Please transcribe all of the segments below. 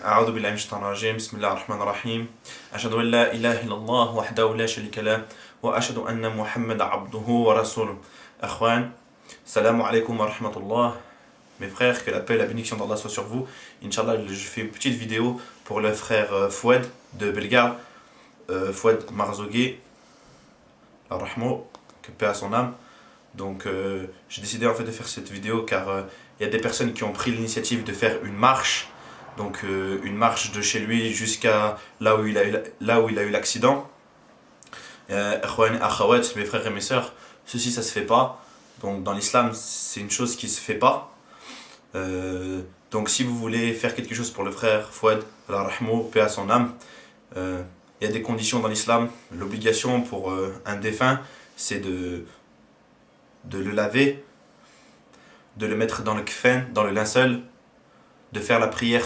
أعوذ بالله من الشيطان الرجيم بسم الله الرحمن الرحيم أشهد أن لا إله إلا الله وحده لا شريك له وأشهد أن محمد عبده ورسوله أخوان السلام عليكم ورحمة الله. Mes frères, que la paix et la bénédiction d'Allah soit sur vous. Inch'Allah, je fais une petite vidéo pour le frère Fouad de Bellegarde, Fouad Marzougué, la rahmo, que paix à son âme. Donc j'ai décidé en fait de faire cette vidéo car il y a des personnes qui ont pris l'initiative de faire une marche. Donc une marche de chez lui jusqu'à là où il a eu l'accident. Mes frères et mes sœurs, ceci ça se fait pas. Donc dans l'islam c'est une chose qui se fait pas. Donc si vous voulez faire quelque chose pour le frère Fouad, la rahmo, paix à son âme, il y a des conditions dans l'islam. L'obligation pour un défunt c'est de le laver, de le mettre dans le kfen, dans le linceul, de faire la prière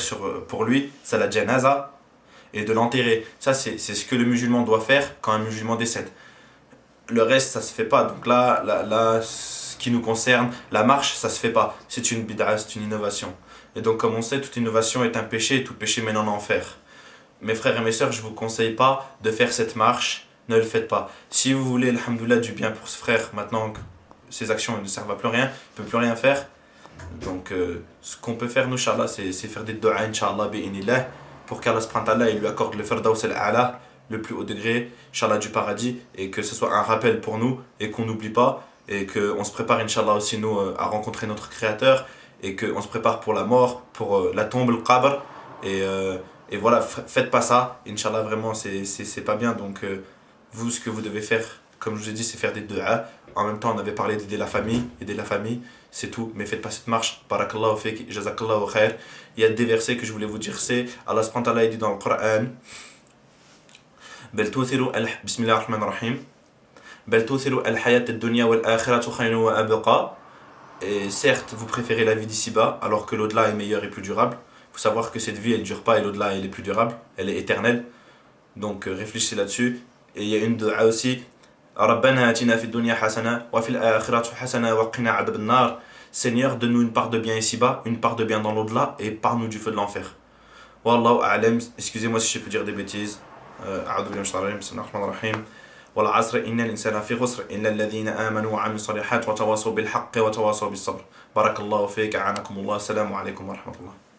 pour lui, c'est la janaza, et de l'enterrer. Ça c'est ce que le musulman doit faire quand un musulman décède. Le reste ça se fait pas. Donc là ce qui nous concerne, la marche ça se fait pas. C'est une bid'a, c'est une innovation. Et donc comme on sait, toute innovation est un péché, et tout péché mène en enfer. Mes frères et mes sœurs, je vous conseille pas de faire cette marche, ne le faites pas. Si vous voulez, alhamdoulilah, du bien pour ce frère, maintenant que ses actions ne servent à plus rien, il ne peut plus rien faire. Donc ce qu'on peut faire nous, Inch'Allah, c'est faire des doigts, Inch'Allah, bi'inillah, pour qu'Allah il lui accorde le firdaus al-a'la, le plus haut degré, Inch'Allah, du paradis, et que ce soit un rappel pour nous, et qu'on n'oublie pas, et qu'on se prépare, Inch'Allah, aussi nous, à rencontrer notre Créateur, et qu'on se prépare pour la mort, pour la tombe, le qabr, et voilà, faites pas ça, Inch'Allah, vraiment, c'est pas bien. Donc vous, ce que vous devez faire, comme je vous ai dit, c'est faire des du'a. En même temps, on avait parlé d'aider la famille, c'est tout. Mais faites pas cette marche. Barakallahu fik, jazakallahu khair. Il y a des versets que je voulais vous dire, c'est Allah subhanahu wa ta'ala dit dans le Coran, Bismillah ar-Rahman ar-Rahim, Bal tuthiru al-hayat ad-dunya wal-akhiratu khayrun wa abqa. Et certes, vous préférez la vie d'ici-bas, alors que l'au-delà est meilleur et plus durable. Il faut savoir que cette vie, elle ne dure pas, et l'au-delà, elle est plus durable, elle est éternelle. Donc réfléchissez là-dessus. Et il y a une dua aussi, ربنا آتنا في الدنيا حسنة وفي الآخرة حسنة وقنا عذاب النار. Seigneur, donne-nous une part de bien ici-bas, une part de bien dans l'au-delà, et épargne-nous du feu de l'enfer. Wallahu a'lam. Excusez-moi si je peux dire des bêtises. أعوذ بالله من الشيطان الرجيم بسم الله الرحمن الرحيم والعصر إن الإنسان في خسر إلا الذين آمنوا وعملوا الصالحات وتواصوا بالحق وتواصوا بالصبر. بارك الله فيك أعانكم الله. السلام عليكم ورحمة الله.